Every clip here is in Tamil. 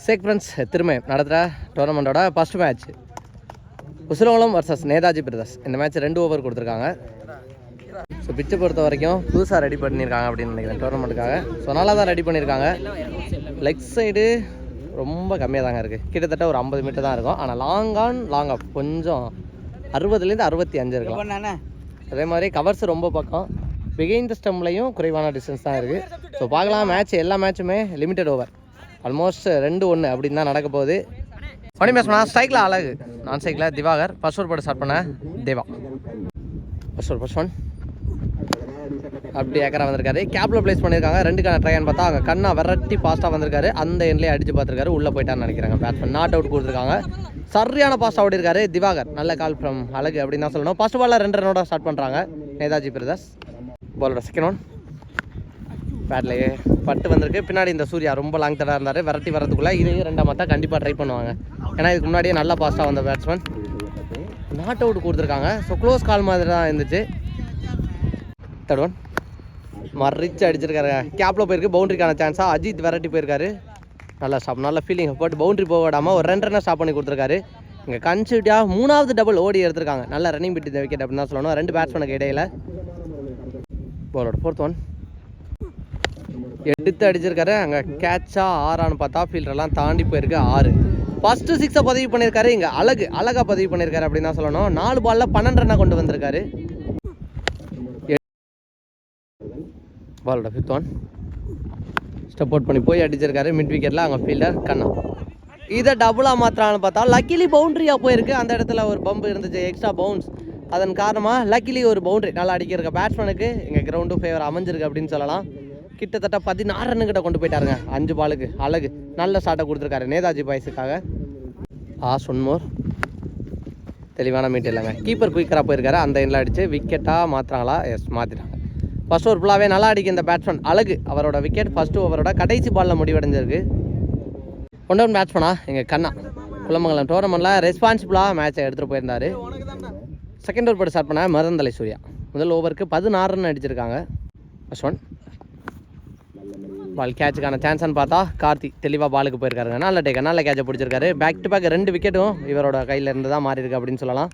சேக் ஃப்ரெண்ட்ஸ் திரும்ப நடத்துகிற டோர்னமெண்ட்டோட first match Usilangulam versus Netaji brothers. இந்த மேட்ச் 2 ஓவர் கொடுத்துருக்காங்க. ஸோ பிச்சை பொறுத்த வரைக்கும் புதுசாக ரெடி பண்ணியிருக்காங்க அப்படின்னு நினைக்கிறேன் டோர்னமெண்ட்டுக்காக. ஸோ நல்லா தான் ரெடி பண்ணியிருக்காங்க. லெக் சைடு ரொம்ப கம்மியாக தாங்க இருக்குது, கிட்டத்தட்ட ஒரு 50 மீட்டர் தான் இருக்கும். ஆனால் லாங் ஆஃப் கொஞ்சம் 60லேருந்து 65 இருக்கலாம். அதே மாதிரி கவர்ஸ் ரொம்ப பக்கம், பிகைண்ட் ஸ்டம்ப்லையும் குறைவான டிஸ்டன்ஸ் தான் இருக்குது. ஸோ பார்க்கலாம், மேட்ச் எல்லா மேட்சுமே லிமிட்டட் ஓவர், ஆல்மோஸ்ட் 2-1 அப்படின்னு தான் நடக்க போகுது. மணி மேட்ச் பண்ணால் ஸ்ட்ரைக்கில் அழகு, நான் ஸ்ட்ரைக்கில் திவாகர். ஃபர்ஸ்ட் ஓவர் போட்டு ஸ்டார்ட் பண்ண தேவா. ஃபர்ஸ்ட் ஒன் அப்படி ஏக்கரா வந்திருக்காரு. கேப்பில் பிளேஸ் பண்ணியிருக்காங்க. 2க்கான ட்ரைன்னு பார்த்தா அங்கே கண்ணா வெரைட்டி ஃபாஸ்ட்டாக வந்திருக்காரு. அந்த எண்ட்லேயே அடித்து பார்த்துருக்காரு, உள்ளே போயிட்டான்னு நினைக்கிறாங்க. பேட்ஸ்மேன் நாட் அவுட் கொடுத்துருக்காங்க. சரியான பாஸ்ட் அவுட் இருக்காரு திவாகர். நல்ல கால் ஃப்ரம் அழகு அப்படின்னு தான் சொல்லணும். ஃபர்ஸ்ட் பாலில் 2 ரன்னோட ஸ்டார்ட் பண்ணுறாங்க நேதாஜி பிரதர்ஸ். பாலோட செகண்ட் ஒன் பேட்லேயே பட்டு வந்திருக்கு. பின்னாடி இந்த சூர்யா ரொம்ப லாங் தடாக இருந்தார். வெரைட்டி வரதுக்குள்ளே இதையும் 2ஆம் தான் கண்டிப்பாக ட்ரை பண்ணுவாங்க. ஏன்னா இதுக்கு முன்னாடியே நல்லா பாஸ்ட்டாக வந்த பேட்ஸ்மேன். நாட் அவுட் கொடுத்துருக்காங்க. ஸோ க்ளோஸ் கால் மாதிரி தான் இருந்துச்சு. தேர்ட் ஒன் மறிச்சு அடிச்சிருக்காரு. கேப்பில் போயிருக்கு, பவுண்டரிக்கான சான்ஸாக அஜித் வெரைட்டி போயிருக்காரு. நல்லா ஸ்டாப், நல்ல ஃபீலிங். பட் பவுண்டரி போக விடாமல் ஒரு 2 ரன்னை ஸ்டாப் பண்ணி கொடுத்துருக்காரு. இங்கே கன்சியூட்டியாக 3வது டபுள் ஓடி எடுத்திருக்காங்க. நல்ல ரன்னிங் பிட் இந்த விக்கெட் அப்படின்னு தான் சொல்லணும் 2 பேட்ஸ்மேனுக்கு இடையில. பாலோட 4th ஒன் எடுத்து அடிச்சிருக்காரு. அங்கே கேட்சா 6ஆன்னு பார்த்தா ஃபீல்டரெல்லாம் தாண்டி போயிருக்கு 6. ஃபஸ்ட்டு 6 பதிவு பண்ணியிருக்காரு. இங்கே அழகாக பதிவு பண்ணியிருக்காரு அப்படின்னு தான் சொல்லணும். 4 பாலில் 12 ரன்னாக கொண்டு வந்திருக்காரு. பாலோட 5th ஒன் ஸ்டெப் அவுட் பண்ணி போய் அடிச்சிருக்காரு மிட் விக்கெட்டில். அங்கே ஃபீல்டர் கண்ணா இதை டபுளாக மாத்திரான்னு பார்த்தா லக்கிலி பவுண்ட்ரியாக போயிருக்கு. அந்த இடத்துல ஒரு பம்பு இருந்துச்சு, எக்ஸ்ட்ரா பவுன்ஸ். அதன் காரணமாக லக்கிலி ஒரு பவுண்ட்ரி நல்லா அடிக்கிறக்க பேட்ஸ்மேனுக்கு இங்கே கிரவுண்டும் ஃபேவர் அமைஞ்சிருக்கு அப்படின்னு சொல்லலாம். கிட்டத்தட்ட 16 ரன்னுக்கிட்ட கொண்டு போயிட்டாருங்க 5 பாலுக்கு. அழகு நல்ல ஸ்டார்ட்டை கொடுத்துருக்காரு நேதாஜி பாய்ஸுக்காக. ஒன்மோர் தெளிவான மீட் இல்லைங்க. கீப்பர் குயிக்கராக போயிருக்காரு. அந்த எண்ணில் அடித்து விக்கெட்டாக மாற்றுறாங்களா? எஸ், மாற்றிட்டாங்க. ஃபர்ஸ்ட் ஓவர் ஃபுல்லாகவே நல்லா அடிக்க இந்த பேட்ஸ்மேன் அழகு. அவரோட விக்கெட் ஃபர்ஸ்ட் ஓவரோட கடைசி பாலில் முடிவடைஞ்சிருக்கு. 1 டவுன் பேட்ஸ்மேனா எங்கள் கண்ணா குலமங்கலம் டோர்னமெண்ட்டில் ரெஸ்பான்சிபிளாக மேட்சை எடுத்துகிட்டு போயிருந்தார். செகண்ட் ஓவர் போட்டு ஸ்டார்ட் பண்ண மருந்தலை சூர்யா. முதல் ஓவருக்கு 16 ரன் அடிச்சிருக்காங்க. ஃபர்ஸ்ட் ஒன் பால் கேட்சுக்கான சான்ஸ்ன்னு பார்த்தா கார்த்தி தெளிவாக பாலுக்கு போயிருக்காருங்க. நல்ல டேக்கர், நல்ல கேட்சை பிடிச்சிருக்காரு. பேக் டு பேக் 2 விக்கெட்டும் இவரோட கையில் இருந்து தான் மாறி இருக்கு அப்படின்னு சொல்லலாம்.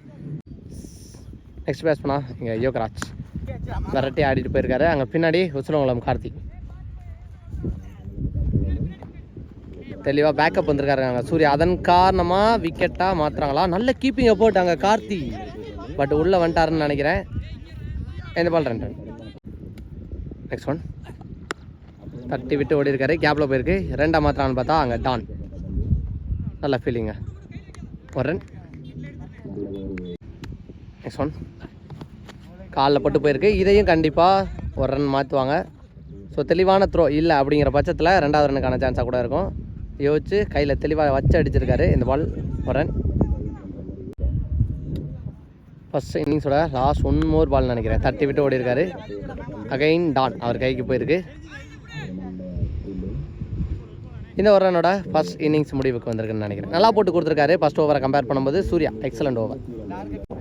நெக்ஸ்ட் பேட்ஸ்மேனா இங்கே யோகராஜ் வெரைட்டி ஆடிட்டு போயிருக்காரு. அங்கே பின்னாடி உசிலங்குளம் கார்த்தி தெளிவாக பேக்கப் வந்திருக்காருங்க சூர்யா. அதன் காரணமாக விக்கெட்டாக மாற்றுறாங்களா? நல்ல கீப்பிங்கை போட்டாங்க கார்த்தி, பட் உள்ளே வந்துட்டாருன்னு நினைக்கிறேன். இந்த பால் 2 ரன். நெக்ஸ்ட் ஒன் தட்டி விட்டு ஓடி இருக்காரு. கேப்பில் போயிருக்கு. 2ஆ மாத்திரான்னு பார்த்தா அங்கே டான் நல்ல ஃபீலிங்க 1 ரன். நெக்ஸ்ட் ஒன் காலில் பட்டு போயிருக்கு. இதையும் கண்டிப்பாக 1 ரன் மாற்றுவாங்க. ஸோ தெளிவான த்ரோ இல்லை அப்படிங்கிற பட்சத்தில் 2வது ரன்னுக்கான சான்ஸாக கூட இருக்கும். யோசிச்சு கையில் தெளிவாக வச்சு அடிச்சிருக்காரு. இந்த பால் 1 ரன். ஃபஸ்ட் இன்னிங்ஸோட லாஸ்ட் 1 மோர் பால் நினைக்கிறேன். தட்டி விட்டு ஓடி இருக்காரு. அகைன் டான் அவர் கைக்கு போயிருக்கு. இந்த 1 ரன்னோட ஃபர்ஸ்ட் இன்னிங்ஸ் முடிவுக்கு வந்திருக்குன்னு நினைக்கிறேன். நல்லா போட்டு கொடுத்துருக்காரு. ஃபர்ஸ்ட் ஓவரை கம்பேர் பண்ணும்போது சூர்யா எக்ஸலண்ட் ஓவர்.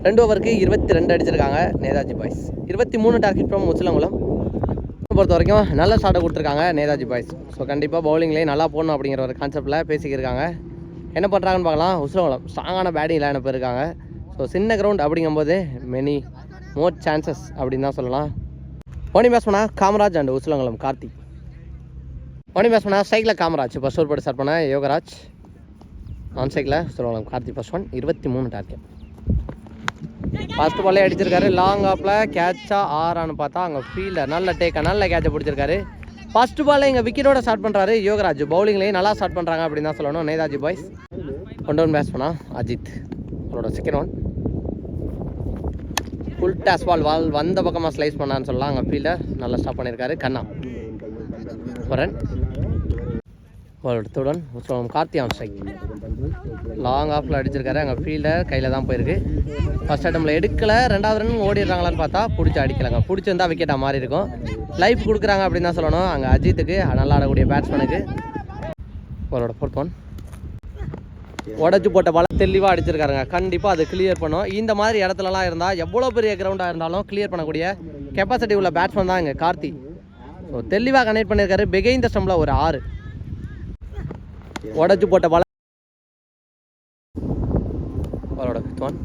2 ஓவருக்கு 22 அடிச்சிருக்காங்க Netaji boys. 23 target from Usilankulam. பொறுத்த வரைக்கும் நல்ல ஸ்டார்ட்டை கொடுத்துருக்காங்க நேதாஜி பாய்ஸ். ஸோ கண்டிப்பாக பவுலிங்லேயே நல்லா போடணும் அப்படிங்கிற ஒரு கான்செப்டில் பேசிக்கிருக்காங்க. என்ன பண்ணுறாங்கன்னு பார்க்கலாம். உசிலங்குளம் ஸ்ட்ராங்கான பேட்டிங் லைனப் இருக்காங்க. ஸோ சின்ன கிரவுண்ட் அப்படிங்கும்போது மெனி மோர் சான்சஸ் அப்படின்னு தான் சொல்லலாம். ஓனி பேட்ஸ்மேனா காமராஜ் அண்ட் உசிலங்குளம் கார்த்தி. ஓனி பேட்ஸ்மேனா சைக்கிளில் காமராஜ். ஃபர்ஸ்ட் ஓவர் போட்டு ஸ்டார்ட் பண்ண யோகராஜ். நான் சைக்கிளில் Usilankulam Karthi. First one 23 target. First பாலே அடிச்சிருக்காரு. லாங் ஆப்பில் கேட்சா 6ஆன்னு பார்த்தா அங்கே ஃபீல்டர் நல்ல டேக்கா நல்ல கேட்சை பிடிச்சிருக்காரு. ஃபர்ஸ்ட் பாலே இங்கே விக்கெட்டோட ஸ்டார்ட் பண்ணுறாரு யோகராஜ். பவுலிங்லேயும் நல்லா ஸ்டார்ட் பண்ணுறாங்க அப்படின்னு தான் சொல்லணும் நேதாஜி பாய்ஸ். 1 டவுன் பேட்ஸ்மேனா அஜித். அவரோட second one full toss ball வந்த பக்கமாக ஸ்லைஸ் பண்ணான்னு சொல்லலாம். அங்கே ஃபீல்டர் நல்லா ஸ்டாப் பண்ணியிருக்காரு கண்ணா. 1 ரன். பாலோட third one Usilankulam Karthi on strike. Long ஆஃபில் அடிச்சிருக்காரு. அங்கே ஃபீல்டர் கையில் தான் போயிருக்கு. ஃபர்ஸ்ட் அட்டம்ல எடுக்கலை. 2வது ரன் ஓடிடுறாங்களான்னு பார்த்தா பிடிச்சி அடிக்கலாங்க. பிடிச்சிருந்தா விக்கெட்டாக மாறி இருக்கும். லைஃப் கொடுக்குறாங்க அப்படின்னு தான் சொல்லணும் அங்கே அஜித்துக்கு, நல்லா ஆடக்கூடிய பேட்ஸ்மேனுக்கு. அவரோட 4th ஒன் உடச்சி போட்ட பால் தெளிவாக அடிச்சிருக்காருங்க. கண்டிப்பாக அது கிளியர் பண்ணும். இந்த மாதிரி இடத்துலலாம் இருந்தால் எவ்வளோ பெரிய கிரவுண்டாக இருந்தாலும் கிளியர் பண்ணக்கூடிய கெப்பாசிட்டி உள்ள பேட்ஸ்மேன் தான் இங்கே கார்த்தி. ஸோ தெளிவாக கனெக்ட் பண்ணியிருக்காரு. பிகைண்ட் ஸ்டம்பில் ஒரு 6. உடச்சி போட்ட பால் பாலோட 5th ஒன்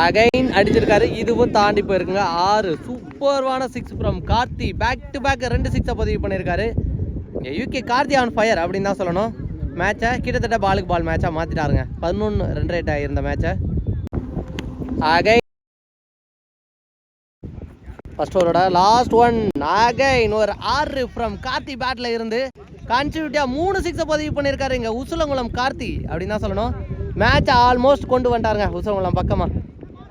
அகைன் அடிச்சிருக்காரு. இதுவும் தாண்டி போயிருக்குங்க. 6 சூப்பர்வான 6 from Karthi. Back to back 2 6 பதிவு பண்ணியிருக்காரு. யூகே கார்த்தி ஆன் ஃபயர் அப்படின்னு தான் சொல்லணும். மேட்சை கிட்டத்தட்ட பாலுக்கு பால் மேட்சாக மாற்றிட்டாருங்க. 11 ரன் ரேட் ஆகியிருந்த மேட்சை அகைன் ஃபர்ஸ்ட் ஓவரோட லாஸ்ட் ஒன் அகைன் ஒரு 6 ஃப்ரம் கார்த்தி பேட்டில் இருந்து கன்டினியூட்டியாக 3 6 பதிவு பண்ணியிருக்காரு இங்கே உசிலங்குளம் கார்த்தி அப்படின்னு தான் சொல்லணும். மேட்சை ஆல்மோஸ்ட் கொண்டு வந்துட்டாருங்க உசிலங்குளம் பக்கமாக.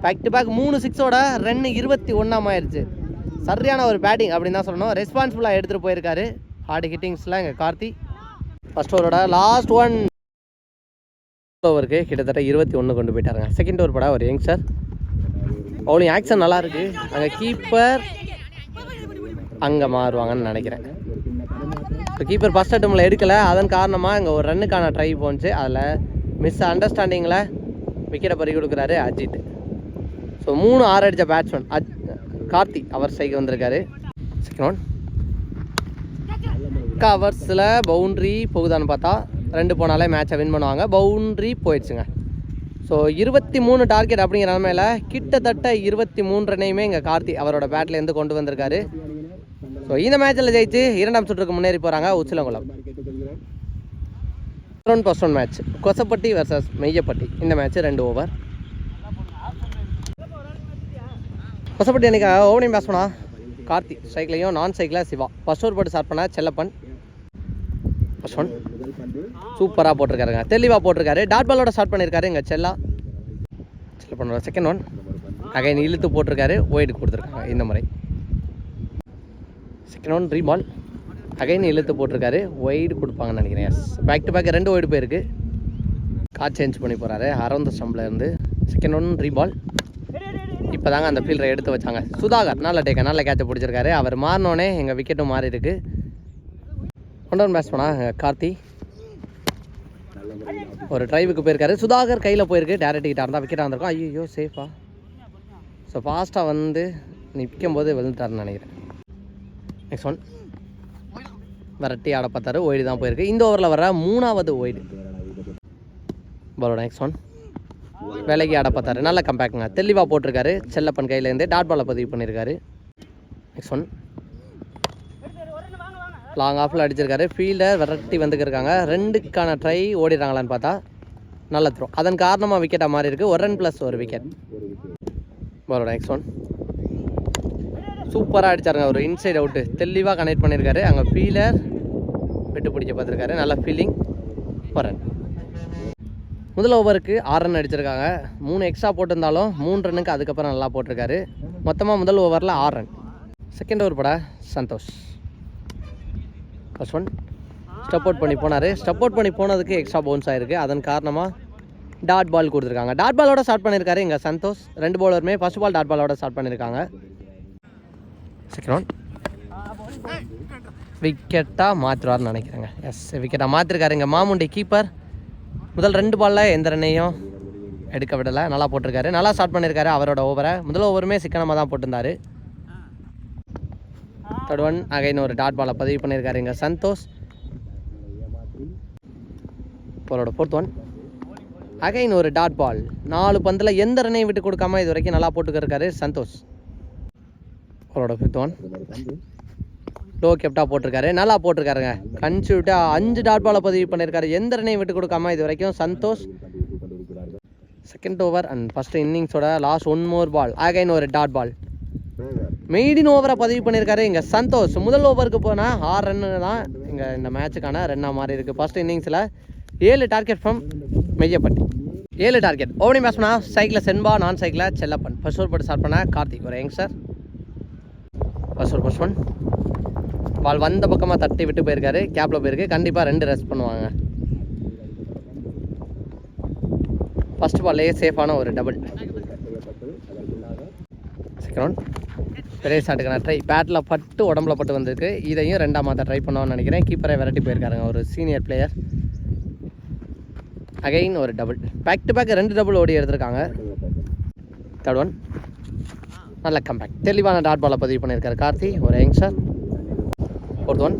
பேக் டு பேக் 3 6ஓட ரன் 21 ஆயிடுச்சு. சரியான ஒரு பேட்டிங் அப்படின்னு தான் சொல்லணும். ரெஸ்பான்சிபிளாக எடுத்துகிட்டு போயிருக்காரு ஹார்டு ஹிட்டிங்ஸில் இங்கே கார்த்தி. ஃபர்ஸ்ட் ஓவரோட லாஸ்ட் ஒன் ஓவருக்கு கிட்டத்தட்ட 21 கொண்டு போயிட்டாருங்க. செகண்ட் ஓவர் பட ஒரு யங்ஸ்டர் பவுலிங் ஆக்ஷன் நல்லா இருக்கு. அங்கே கீப்பர் அங்கே மாறுவாங்கன்னு நினைக்கிறேன். இப்போ கீப்பர் ஃபர்ஸ்ட் அட்டம்ல எடுக்கலை. அதன் காரணமாக இங்கே ஒரு ரன்னுக்கான ட்ரை போச்சு. அதில் மிஸ் அண்டர்ஸ்டாண்டிங்கில் விக்கெட்டை பறி கொடுக்குறாரு அஜித். ஸோ 3 6 அடித்த பேட்ஸ்மேன் கார்த்தி அவர் சைக்கு வந்திருக்காரு. செகண்ட் ஒன் கவர்ஸில் பவுண்ட்ரி போகுதான்னு பார்த்தா 2 போனாலே மேட்சை வின் பண்ணுவாங்க. பவுண்ட்ரி போயிடுச்சுங்க. ஸோ 23 டார்கெட் அப்படிங்கிற நிலமையில் கிட்டத்தட்ட 23 ரன்னையுமே இங்கே கார்த்தி அவரோட பேட்லேருந்து கொண்டு வந்திருக்காரு. ஸோ இந்த மேட்சில் ஜெயிச்சு 2ஆம் சுற்றுக்கு முன்னேறி போகிறாங்க Usilangulam. First one match Kosapatti versus Meyyapatti. இந்த மேட்ச் 2 ஓவர். கொசப்பட்டி அன்றைக்கி ஓவனிங் பேட்ஸ்மனா கார்த்தி, ஸ்ட்ரைக்லையும் நான் ஸ்ட்ரைக்கில் சிவா. ஃபர்ஸ்ட் ஓவர் போட்டு ஸ்டார்ட் பண்ண செல்லப்பன். ஃபர்ஸ்ட் ஒன் சூப்பராக போட்டிருக்காருங்க, தெளிவாக போட்டிருக்காரு. டாட் பாலோட ஸ்டார்ட் பண்ணியிருக்காரு இங்கே செல்லப்பனோட. செகண்ட் ஒன் அகைன் இழுத்து போட்டிருக்காரு, ஒயிடு கொடுத்துருக்காங்க இந்த முறை. செகண்ட் ஒன் ரீபால் அகைன் இழுத்து போட்டிருக்காரு, ஒயிடு கொடுப்பாங்கன்னு நினைக்கிறேன். Yes, back to back 2 wide போயிருக்கு. கார்ட் சேஞ்ச் பண்ணி போகிறாரு அரௌண்ட் ஸ்டம்பில் இருந்து. செகண்ட் ஒன் ரீபால். இப்போ தாங்க அந்த ஃபீல்டரை எடுத்து வச்சாங்க சுதாகர். நல்ல டேக்க நல்ல கேட்சை பிடிச்சிருக்காரு. அவர் மாறினோடனே எங்கள் விக்கெட்டும் மாறி இருக்கு. ஒன் பேட்ஸ்மேனா கார்த்தி ஒரு ட்ரைவுக்கு போயிருக்காரு. சுதாகர் கையில் போயிருக்கு. டேரக்ட் கிட்ட இருந்தால் விக்கெட்டாக வந்திருக்கும். ஐயோ சேஃபா. ஸோ ஃபாஸ்ட்டாக வந்து நிற்கும் போது விழுந்துட்டாருன்னு நினைக்கிறேன். நெக்ஸ்ட் ஒன் விரட்டி ஆட பார்த்தாரு, ஒயிடு தான் போயிருக்கு. இந்த ஓவரில் வர 3ஆவது ஒயிடு பாலோட. நெக்ஸ்ட் ஒன் விலகி ஆட பார்த்தாரு, நல்ல கம்பேக்குங்க, தெளிவாக போட்டிருக்காரு. செல்லப்பன் கையிலேருந்து டாட் பாலை பதிவு பண்ணியிருக்காரு. நெக்ஸ்ட் ஒன் லாங் ஆஃபில் அடிச்சிருக்காரு. ஃபீல்டர் விரட்டி வந்துக்கிருக்காங்க. 2க்கான ட்ரை ஓடிடுறாங்களான்னு பார்த்தா நல்ல த்ரோ. அதன் காரணமாக விக்கெட்டாக மாறி இருக்குது. 1 ரன் ப்ளஸ் 1 விக்கெட் பாலோட. நெக்ஸ்ட் ஒன் சூப்பராக அடித்தாருங்க, ஒரு இன்சைட் அவுட்டு தெளிவாக கனெக்ட் பண்ணியிருக்காரு. அங்கே ஃபீல்டர் விட்டு பிடிக்க பார்த்துருக்காரு. நல்ல ஃபீலிங். 1 ரன். முதல் ஓவருக்கு 6 ரன் அடிச்சிருக்காங்க. 3 எக்ஸ்ட்ரா போட்டிருந்தாலும் 3 ரன்னுக்கு அதுக்கப்புறம் நல்லா போட்டிருக்காரு. மொத்தமாக முதல் ஓவரில் 6 ரன். செகண்ட் ஓவர் பட Santhosh. First one step out பண்ணி போனார். ஸ்டெப் அவுட் பண்ணி போனதுக்கு எக்ஸ்ட்ரா பவுன்ஸ் ஆகிருக்கு. அதன் காரணமாக டாட் பால் கொடுத்துருக்காங்க. டாட் பாலோட ஸ்டார்ட் பண்ணியிருக்காரு இங்கே சந்தோஷ். 2 பவுலருமே ஃபர்ஸ்ட் பால் டாட் பாலோட ஸ்டார்ட் பண்ணியிருக்காங்க. செகண்ட் ஒன் விக்கெட்டாக மாற்றுவார்னு நினைக்கிறேங்க. எஸ், விக்கெட்டாக மாற்றிருக்காரு இங்கே மாமுண்டி கீப்பர். முதல் 2 பாலில் எந்த ரன்னையும் எடுக்க விடலை, நல்லா போட்டிருக்காரு. நல்லா ஸ்டார்ட் பண்ணியிருக்காரு அவரோட ஓவரை. முதல் ஓவருமே சிக்கனமாக தான் போட்டிருந்தார். தேர்ட் ஒன் அகைன் ஒரு டாட் பாலை பதிவு பண்ணியிருக்காரு இங்கே சந்தோஷ். அவரோட 4th ஒன் அகைன் ஒரு டாட் பால். 4 பந்தில் எந்த ரன்னையும் விட்டு கொடுக்காம இது வரைக்கும் நல்லா போட்டுக்கிருக்காரு சந்தோஷ். அவரோட 5th ஒன் லோ கேப்டாக போட்டிருக்காரு, நல்லா போட்டிருக்காருங்க. கன்சியூட்டாக 5 டாட் பாலை பதிவு பண்ணியிருக்காரு. எந்த ரன்னையும் விட்டு கொடுக்காம இது வரைக்கும் Santhosh. Second over and first இன்னிங்ஸோட லாஸ்ட் 1 மோர் பால் அகைன் ஒரு டாட் பால். மெய்டின் ஓவரை பதிவு பண்ணியிருக்காரு இங்கே சந்தோஷ். முதல் ஓவருக்கு போனால் 6 ரன்னு தான் இங்கே இந்த மேட்சுக்கான ரன்னாக மாறி இருக்குது. ஃபர்ஸ்ட் இன்னிங்ஸில் 7 டார்கெட் ஃப்ரம் மெய்யப்பட்டி. 7 டார்கெட். ஓவனிங் பேட்ஸ்மேனா சைக்கிளில் சென்பா, நான் சைக்கிளில் செல்லப்பன். ஃபர்ஸ்ட் ஓவர் போட்டு ஸ்டார்ட் பண்ண கார்த்திக் ஒரு யங்ஸ்டர். ஃபர்ஸ்ட் ஒன் பால் வந்த பக்கமாக தட்டி விட்டு போயிருக்காரு. கேப்பில் போயிருக்கு. கண்டிப்பாக 2 ரெஸ்ட் பண்ணுவாங்க. ஃபர்ஸ்ட் பால்லையே சேஃபான ஒரு டபுள். செகண்ட் ஒன் பெரிய ஷாட்டுக்கான ட்ரை. பேட்டில் பட்டு உடம்புல பட்டு வந்திருக்கு. இதையும் 2ஆம் மாதம் ட்ரை பண்ணுவான்னு நினைக்கிறேன். கீப்பரை விரட்டி போயிருக்காருங்க ஒரு சீனியர் பிளேயர். அகைன் ஒரு double. Back to back 2 double ஓடி எடுத்திருக்காங்க. தேர்ட் ஒன் நல்ல கம்பேக், தெளிவான டாட் பாலை பதிவு பண்ணியிருக்காரு கார்த்தி ஒரு யங்ஸ்டர். 4th ஒன்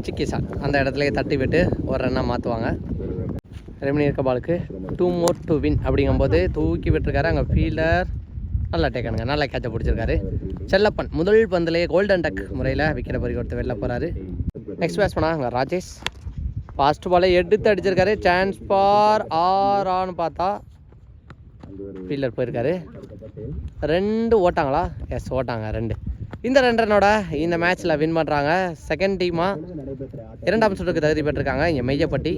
சிக்கி ஷாட் அந்த இடத்துலையே தட்டி விட்டு ஒரு ரன்னாக மாற்றுவாங்க. ரெமினி இருக்க பாலுக்கு 2 more to win அப்படிங்கும்போது தூக்கி விட்டுருக்காரு. அங்கே ஃபீல்டர் நல்லா டேக்கனுங்க, நல்லா கேட்சை பிடிச்சிருக்காரு. செல்லப்பன் முதல் பந்திலேயே கோல்டன் டக் முறையில் விக்கெட்டை பறி கொடுத்து வெளில போகிறாரு. நெக்ஸ்ட் பேட்ஸ்மேனா அங்கே ராஜேஷ் ஃபாஸ்ட் பாலை எடுத்து அடிச்சிருக்காரு. சான்ஸ் ஃபார் ஆரான்னு பார்த்தா ஃபீல்டர் போயிருக்காரு. 2 ஓட்டாங்களா? எஸ் ஓட்டாங்க 2. இந்த 2 ரன்னோட இந்த மேட்ச்சில் வின் பண்ணுறாங்க. செகண்ட் டீமாக 2ஆம் சுற்றுக்கு தகுதி பெற்றிருக்காங்க இங்கே மெய்யப்பட்டி.